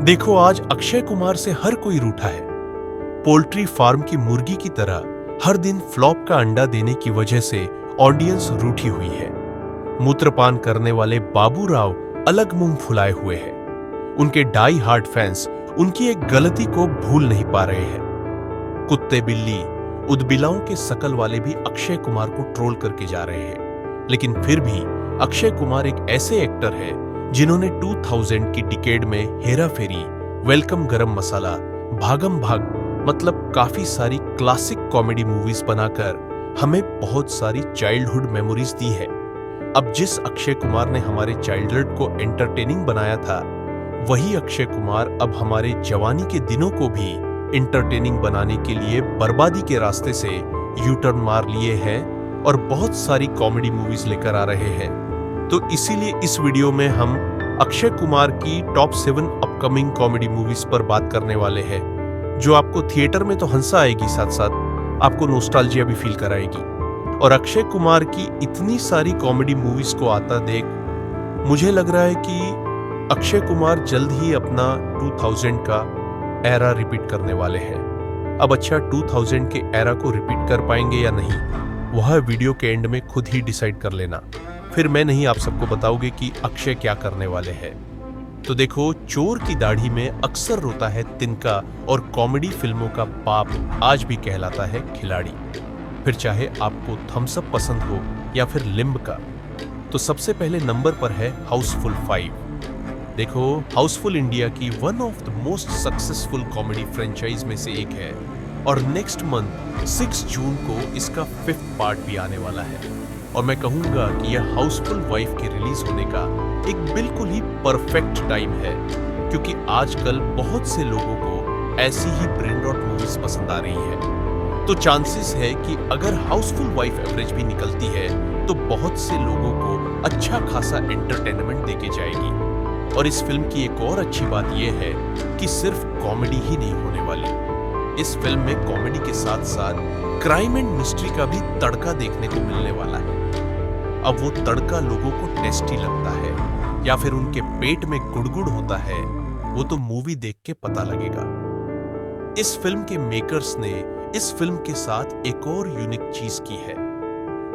देखो, आज अक्षय कुमार से हर कोई रूठा है। पोल्ट्री फार्म की मुर्गी की तरह हर दिन फ्लॉप का अंडा देने की वजह से ऑडियंस रूठी हुई है। मूत्रपान करने वाले बाबू राव अलग मुंह फुलाए हुए हैं। उनके डाई हार्ड फैंस उनकी एक गलती को भूल नहीं पा रहे हैं। कुत्ते बिल्ली उदबिलाओं के शकल वाले भी अक्षय कुमार को ट्रोल करके जा रहे हैं, लेकिन फिर भी अक्षय कुमार एक ऐसे एक्टर है जिन्होंने 2000 की डिकेड में हेरा फेरी, वेलकम गरम मसाला, भागम भाग मतलब काफी सारी क्लासिक कॉमेडी मूवीज बनाकर हमें बहुत सारी चाइल्डहुड मेमोरीज दी है। अब जिस अक्षय कुमार ने हमारे चाइल्डहुड को एंटरटेनिंग बनाया था, वही अक्षय कुमार अब हमारे जवानी के दिनों को भी एंटरटेनिंग बनाने के लिए बर्बादी के रास्ते से यू टर्न मार लिए हैं और बहुत सारी कॉमेडी मूवीज लेकर आ रहे हैं। तो इसीलिए इस वीडियो में हम अक्षय कुमार की टॉप 7 अपकमिंग कॉमेडी मूवीज पर बात करने वाले हैं, जो आपको थिएटर में तो हंसा आएगी, साथ साथ आपको नॉस्टैल्जिया भी फील कराएगी। और अक्षय कुमार की इतनी सारी कॉमेडी मूवीज को आता देख मुझे लग रहा है कि अक्षय कुमार जल्द ही अपना 2000 का एरा रिपीट करने वाले हैं। अब अच्छा, 2000 के एरा को रिपीट कर पाएंगे या नहीं, वह वीडियो के एंड में खुद ही डिसाइड कर लेना। फिर मैं नहीं आप सबको बताओगे कि अक्षय क्या करने वाले हैं। तो देखो, चोर की दाढ़ी में अक्सर रोता है तिनका और कॉमेडी फिल्मों का बाप आज भी कहलाता है खिलाड़ी। फिर चाहे आपको थम्स अप पसंद हो या फिर लिम्ब का। तो सबसे पहले नंबर पर है हाउसफुल 5। देखो, हाउसफुल इंडिया की one of the most successful comedy franchise में से एक है और नेक्स्ट मंथ 6 जून को इसका 5th पार्ट भी आने वाला है। और मैं कहूंगा कि यह हाउसफुल वाइफ के रिलीज होने का एक बिल्कुल ही परफेक्ट टाइम है, क्योंकि आजकल बहुत से लोगों को ऐसी ही ब्रेन रॉट मूवीज पसंद आ रही है। तो चांसेस है कि अगर हाउसफुल वाइफ एवरेज भी निकलती है तो बहुत से लोगों को अच्छा खासा एंटरटेनमेंट देके जाएगी। और इस फिल्म की एक और अच्छी बात यह है कि सिर्फ कॉमेडी ही नहीं होने वाली। इस फिल्म में कॉमेडी के साथ साथ क्राइम एंड मिस्ट्री का भी तड़का देखने को मिलने वाला है। अब वो तड़का लोगों को टेस्टी लगता है या फिर उनके पेट में गुड़गुड़ होता है, वो तो मूवी देख के पता लगेगा। इस फिल्म के मेकर्स ने इस फिल्म के साथ एक और यूनिक चीज की है।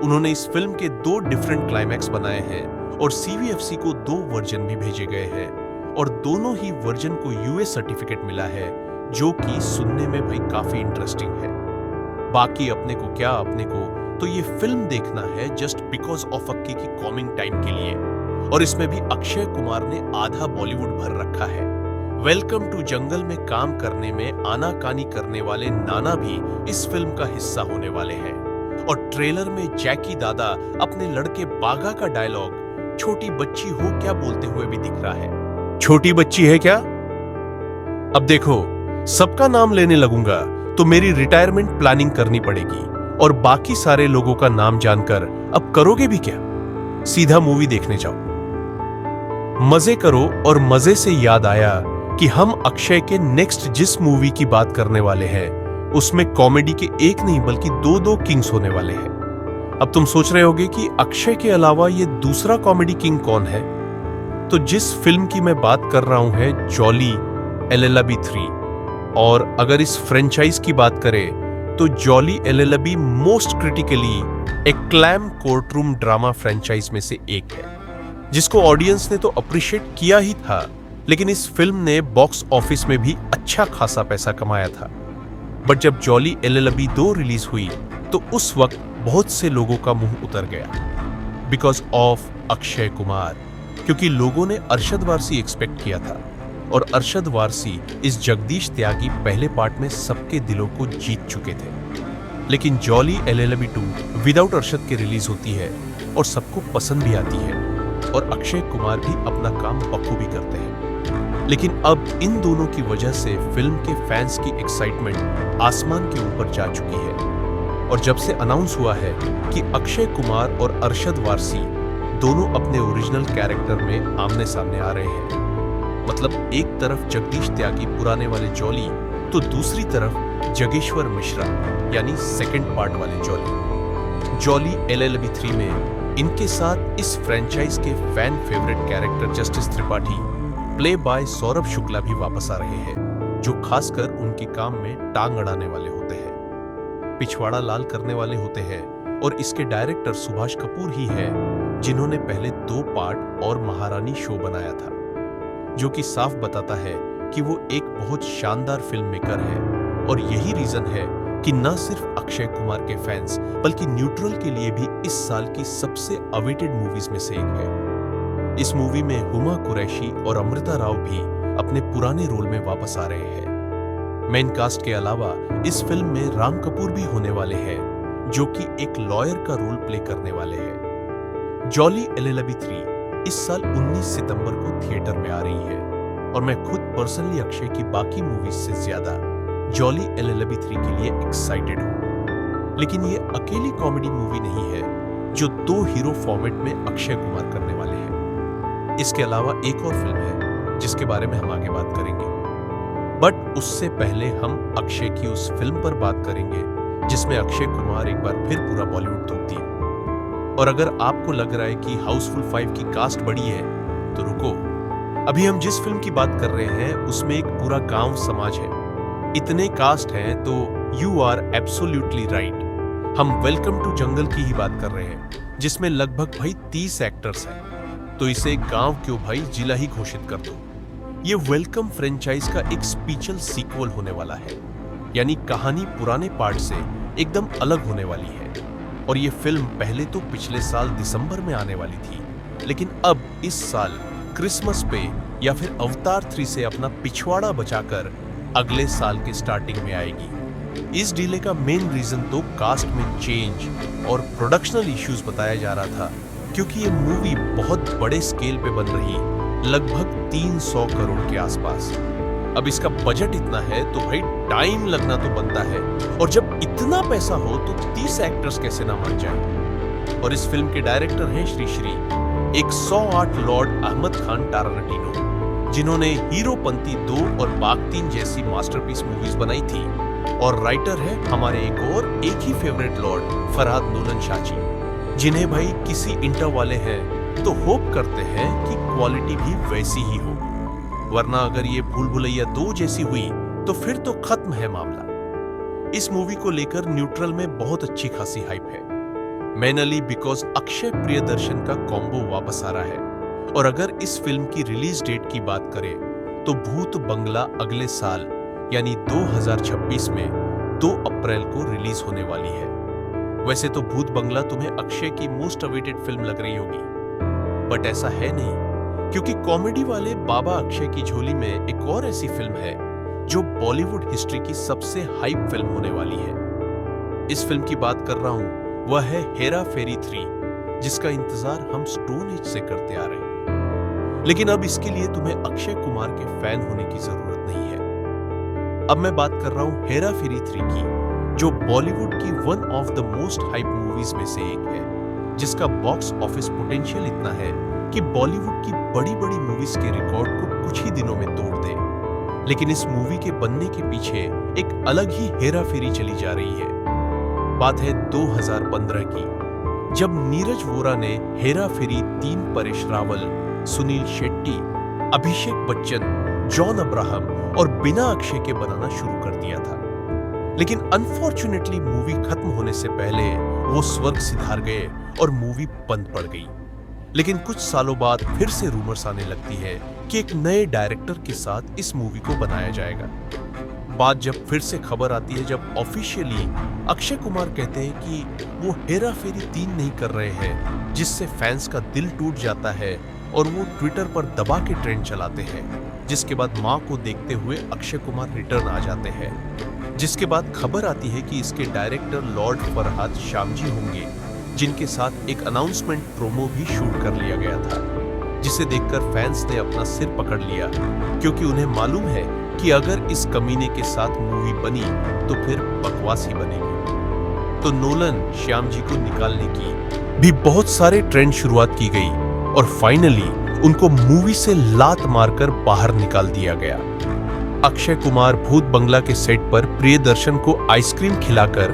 उन्होंने इस फिल्म के 2 डिफरेंट क्लाइमैक्स बनाए हैं और सीवीएफसी को 2 वर्जन भी भेजे गए हैं और दोनों ही वर्जन को यूएस सर्टिफिकेट मिला है, जो कि सुनने में भाई काफी इंटरेस्टिंग है। बाकी अपने को क्या, अपने को तो ये फिल्म देखना है जस्ट बिकॉज ऑफ अक्की की कॉमिंग टाइम के लिए। और इसमें भी अक्षय कुमार ने आधा बॉलीवुड भर रखा है। वेलकम टू जंगल में काम करने में आनाकानी करने वाले नाना भी इस फिल्म का हिस्सा होने वाले हैं। और ट्रेलर में जैकी दादा अपने लड़के बागा का डायलॉग छोटी बच्ची हो क्या बोलते हुए भी दिख रहा है। छोटी बच्ची है क्या? अब देखो, सबका नाम लेने लगूंगा तो मेरी रिटायरमेंट प्लानिंग करनी पड़ेगी और बाकी सारे लोगों का नाम जानकर अब करोगे भी क्या? सीधा मूवी देखने जाओ, मजे करो। और मजे से याद आया कि हम अक्षय के नेक्स्ट जिस मूवी की बात करने वाले हैं उसमें कॉमेडी के एक नहीं बल्कि 2 किंग्स होने वाले हैं। अब तुम सोच रहे होगे कि अक्षय के अलावा ये दूसरा कॉमेडी किंग कौन है? तो जिस फिल्म की मैं बात कर रहा हूं है जॉली एलएलबी 3। और अगर इस फ्रेंचाइज की बात करें तो Jolly LLB most critically acclaim courtroom drama franchise में से एक है, जिसको ऑडियंस ने तो अप्रिशिएट किया ही था, लेकिन इस फिल्म ने बॉक्स ऑफिस में भी अच्छा खासा पैसा कमाया था। बट जब जॉली एलएलबी 2 रिलीज हुई तो उस वक्त बहुत से लोगों का मुंह उतर गया बिकॉज ऑफ अक्षय कुमार, क्योंकि लोगों ने अरशद वारसी एक्सपेक्ट किया था और अरशद वारसी इस जगदीश त्यागी पहले पार्ट में सबके दिलों को जीत चुके थे। लेकिन जॉली एलएलबी 2 विदाउट अरशद के रिलीज होती है और सबको पसंद भी आती है और अक्षय कुमार भी अपना काम बखूबी करते हैं। लेकिन अब इन दोनों की वजह से फिल्म के फैंस की एक्साइटमेंट आसमान के ऊपर जा चुकी है। और जब से अनाउंस हुआ है कि अक्षय कुमार और अरशद वारसी दोनों अपने ओरिजिनल कैरेक्टर में आमने सामने आ रहे हैं, मतलब एक तरफ जगदीश त्यागी पुराने वाले जॉली तो दूसरी तरफ जगेश्वर मिश्रा यानी सेकंड पार्ट वाले जॉली एलएलबी 3 में इनके साथ इस फ्रेंचाइज के fan favourite character justice Tripathi play by Saurabh Shukla भी वापस आ रहे हैं, जो खासकर उनके काम में टांग अड़ाने वाले होते हैं, पिछवाड़ा लाल करने वाले होते हैं। और इसके डायरेक्टर सुभाष कपूर ही है, जिन्होंने पहले 2 पार्ट और महारानी शो बनाया था, जो कि साफ बताता है कि वो एक बहुत शानदार फिल्म मेकर है। और यही रीजन है कि न सिर्फ अक्षय कुमार के फैंस बल्कि न्यूट्रल के लिए भी इस साल की सबसे अवेटेड मूवीज में से एक है। इस मूवी में हुमा कुरैशी और अमृता राव भी अपने पुराने रोल में वापस आ रहे हैं। मेन कास्ट के अलावा इस फिल्म में राम कपूर भी होने वाले हैं, जो कि एक लॉयर का रोल प्ले करने वाले हैं। जॉली एलएलबी 3 इस साल 19 सितंबर को थिएटर में आ रही है और मैं खुद पर्सनली अक्षय की बाकी मूवीज से ज्यादा जॉली एलएलबी 3 के लिए एक्साइटेड हूं। लेकिन ये अकेली कॉमेडी मूवी नहीं है जो 2 हीरो फॉर्मेट में अक्षय कुमार करने वाले हैं। इसके अलावा एक और फिल्म है जिसके बारे में हम आगे बात करेंगे, बट उससे पहले हम अक्षय की उस फिल्म पर बात करेंगे जिसमें अक्षय कुमार एक बार फिर पूरा बॉलीवुड धूप दिए। और अगर आपको लग रहा है कि हाउसफुल 5 की कास्ट बड़ी है तो रुको, अभी हम जिस फिल्म की बात कर रहे हैं उसमें एक पूरा गांव समाज है। इतने कास्ट हैं तो यू आर एब्सोल्युटली राइट। हम वेलकम टू जंगल की ही बात कर रहे हैं, जिसमें लगभग भाई 30 एक्टर्स हैं। तो इसे गांव क्यों भाई, जिला ही घोषित कर दो। ये वेलकम फ्रेंचाइज का एक स्पिरिचुअल सीक्वल होने वाला है, यानी कहानी पुराने पार्ट से एकदम अलग होने वाली है। और ये फिल्म पहले तो पिछले साल दिसंबर में आने वाली थी, लेकिन अब इस साल क्रिसमस पे या फिर अवतार 3 से अपना पिछवाड़ा बचाकर अगले साल के स्टार्टिंग में आएगी। इस डिले का मेन रीजन तो कास्ट में चेंज और प्रोडक्शनल इश्यूज बताया जा रहा था, क्योंकि ये मूवी बहुत बड़े स्केल पे बन रही, लगभग 300 करोड़ के आसपास। अब इसका बजट इतना है तो भाई टाइम लगना तो बनता है, और जब इतना पैसा हो तो 30 एक्टर्स कैसे ना मर जाए। और इस फिल्म के डायरेक्टर हैं श्री 108 लॉर्ड अहमद खान टारानटीनो, जिन्होंने हीरोपंती 2 और बाग 3 जैसी मास्टरपीस मूवीज बनाई थी। और राइटर है हमारे एक ही फेवरेट लॉर्ड फरहाद नोलन शाची, जिन्हें भाई किसी इंटर वाले हैं तो होप करते हैं कि क्वालिटी भी वैसी ही हो, वरना अगर ये भूल भुलैया 2 जैसी हुई तो फिर तो खत्म है मामला। इस मूवी को लेकर न्यूट्रल में बहुत अच्छी खासी हाइप है, मेनली बिकॉज अक्षय प्रियदर्शन का कॉम्बो वापस आ रहा है। और अगर इस फिल्म की रिलीज डेट की बात करें तो भूत बंगला अगले साल यानी 2026 में 2 अप्रैल को रिलीज होने वाली है। वैसे तो भूत बंगला तुम्हें अक्षय की मोस्ट अवेटेड फिल्म लग रही होगी, बट ऐसा है नहीं, क्योंकि कॉमेडी वाले बाबा अक्षय की झोली में एक और ऐसी फिल्म है जो बॉलीवुड हिस्ट्री की सबसे हाइप फिल्म होने वाली है। इस फिल्म की बात कर रहा हूं, वह है हेरा फेरी 3, जिसका इंतजार हम स्टोन एज से करते आ रहे हैं। लेकिन अब इसके लिए तुम्हें अक्षय कुमार के फैन होने की जरूरत नहीं है। अब मैं बात कर रहा हूं हेरा फेरी 3 की, जो बॉलीवुड की one of the most hype movies में से एक है, जिसका बॉक्स ऑफिस पोटेंशियल इतना है कि बॉलीवुड की बड़ी बड़ी मूवीज के रिकॉर्ड को कुछ ही दिनों में तोड़ दे। लेकिन इस मूवी के बनने के पीछे एक अलग ही हेरा फेरी चली जा रही है। बात है 2015 की, जब नीरज वोरा ने हेरा फेरी 3 परेश रावल, सुनील शेट्टी, अभिषेक बच्चन, जॉन अब्राहम और बिना अक्षय के बनाना शुरू कर दिया था। लेकिन अनफॉर्चुनेटली मूवी खत्म होने से पहले वो स्वर्ग सिधार गए और मूवी बंद पड़ गई। लेकिन कुछ सालों बाद फिर से रूमर्स आने लगती है कि एक नए डायरेक्टर के साथ इस मूवी को बनाया जाएगा। बात जब फिर से खबर आती है, जब ऑफिशियली अक्षय कुमार कहते हैं कि वो हेरा फेरी 3 नहीं कर रहे हैं, जिससे फैंस का दिल टूट जाता है और वो ट्विटर पर दबा के ट्रेंड चलाते हैं। जिसके बाद मां को देखते हुए अक्षय कुमार रिटर्न आ जाते हैं। जिसके बाद खबर आती है कि इसके डायरेक्टर लॉर्ड फरहाद श्यामजी होंगे, जिनके साथ एक अनाउंसमेंट प्रोमो भी शूट कर लिया गया था, जिसे देखकर फैंस ने अपना सिर पकड़ लिया, क्योंकि उन्हें मालूम है कि अगर इस कमीने के साथ मूवी बनी तो फिर बकवास ही बनेगी। तो नोलन श्याम जी को निकालने की भी बहुत सारे ट्रेंड शुरुआत की गई और फाइनली उनको मूवी से लात मारकर बाहर निकाल दिया गया। अक्षय कुमार भूत बंगला के सेट पर प्रियदर्शन को आइसक्रीम खिलाकर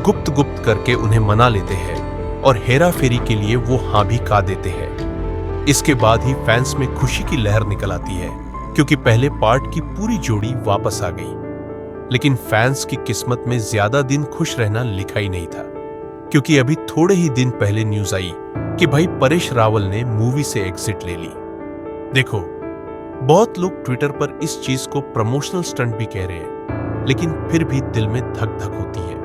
गुप्त गुप्त करके उन्हें मना लेते हैं और हेरा फेरी के लिए वो हाँ भी कहा देते हैं। इसके बाद ही फैंस में खुशी की लहर निकल आती है क्योंकि पहले पार्ट की पूरी जोड़ी वापस आ गई। लेकिन फैंस की किस्मत में ज्यादा दिन खुश रहना लिखा ही नहीं था, क्योंकि अभी थोड़े ही दिन पहले न्यूज आई कि भाई परेश रावल ने मूवी से एग्जिट ले ली। देखो, बहुत लोग ट्विटर पर इस चीज को प्रमोशनल स्टंट भी कह रहे हैं, लेकिन फिर भी दिल में धक धक होती है।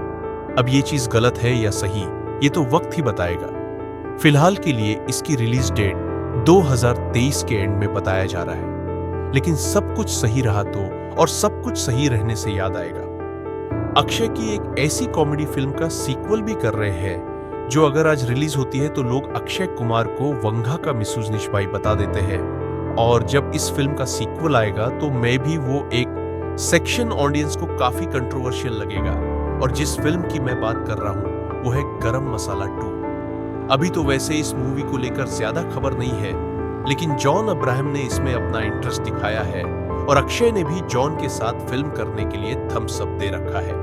अब ये चीज गलत है या सही, ये तो वक्त ही बताएगा। फिलहाल के लिए इसकी रिलीज डेट 2023 के एंड में बताया जा रहा है, लेकिन सब कुछ सही रहा तो, और सब कुछ सही रहने से याद आएगा, अक्षय की एक ऐसी कॉमेडी फिल्म का सीक्वल भी कर रहे हैं जो अगर आज रिलीज होती है तो लोग अक्षय कुमार को वंघा का मिसूज निष्भाई बता देते हैं। और जब इस फिल्म का सीक्वल आएगा तो मैं भी वो एक सेक्शन ऑडियंस को काफी कंट्रोवर्शियल लगेगा। और जिस फिल्म की मैं बात कर रहा हूं वो है गरम मसाला 2। अभी तो वैसे इस मूवी को लेकर ज्यादा खबर नहीं है, लेकिन जॉन अब्राहम ने इसमें अपना इंटरेस्ट दिखाया है और अक्षय ने भी जॉन के साथ फिल्म करने के लिए थम्स अप दे रखा है।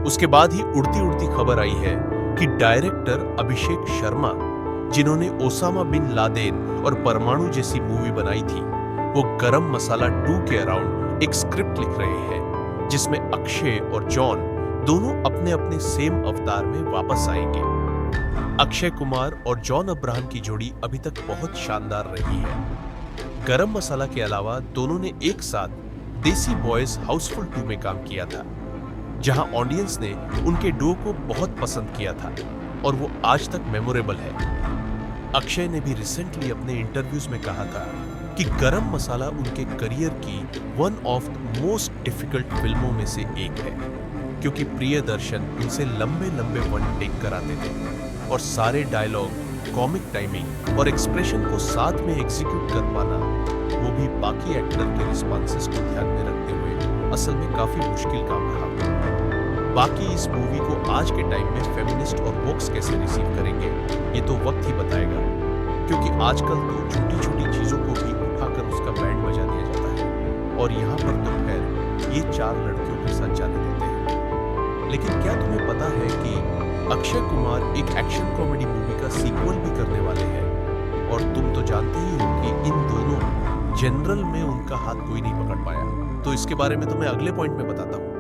उसके बाद ही उड़ती उड़ती खबर आई है कि डायरेक्टर अभिषेक शर्मा, जिन्होंने ओसामा बिन लादेन और परमाणु जैसी मूवी बनाई थी, वो गरम मसाला 2 के अराउंड एक स्क्रिप्ट लिख रहे हैं जिसमें अक्षय और जॉन दोनों अपने अपने सेम अवतार में वापस आएंगे। अक्षय कुमार और जॉन अब्राहम की जोड़ी अभी तक बहुत शानदार रही है। गरम मसाला के अलावा दोनों ने एक साथ देसी बॉयज हाउसफुल 2 में काम किया था, जहां ऑडियंस ने उनके डुओ को बहुत पसंद किया था और वो आज तक मेमोरेबल है। अक्षय ने भी रिसेंटली अपने इंटरव्यूज में कहा था कि गरम मसाला उनके करियर की one of the most difficult फिल्मों में से एक है, क्योंकि प्रियदर्शन उनसे लंबे लंबे वन टेक कराते थे और सारे डायलॉग, कॉमिक टाइमिंग और एक्सप्रेशन को साथ में एग्जीक्यूट कर पाना, वो भी बाकी एक्टर के रिस्पॉन्सेस को ध्यान में रखते हुए, असल में काफी मुश्किल काम रहा। बाकी इस मूवी को आज के टाइम में फेमिनिस्ट और वोक्स कैसे रिसीव करेंगे ये तो वक्त ही बताएगा, क्योंकि आजकल तो छोटी छोटी चीजों को भी उठाकर उसका बैंड बजा दिया जाता है। और यहाँ पर तो खैर ये 4 लड़कियों के साथ जाने देते हैं। लेकिन क्या तुम्हें पता है कि अक्षय कुमार एक एक्शन कॉमेडी मूवी का सीक्वल भी करने वाले हैं? और तुम तो जानते ही हो कि इन दोनों जनरल में उनका हाथ कोई नहीं पकड़ पाया, तो इसके बारे में तो मैं अगले पॉइंट में बताता हूँ।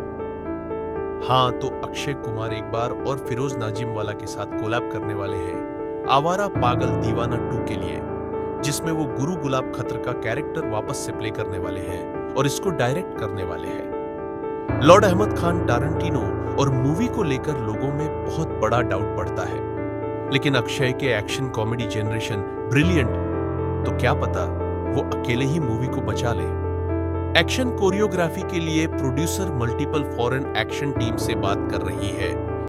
हाँ, तो अक्षय कुमार एक बार और फिरोज नाजिमवाला के साथ कोलैब करने वाले हैं आवारा पागल दीवाना 2 के लिए, जिसमें वो गुरु गुलाब खत्र का कैरेक्टर वापस से प्ले करने वाले हैं और इसको डायरेक्ट करने वाले हैं। लॉर्ड अहमद खान टारंटिनो और मूवी को लेकर लोगों में बहुत बड़ा डाउट बढ़ता है, लेकिन अक्षय के एक्शन कॉमेडी जनरेशन ब्रिलियंट, तो क्या पता वो अकेले ही मूवी को बचा ले। एक्शन कोरियोग्राफी के लिए producer multiple foreign action team से बात कर रही है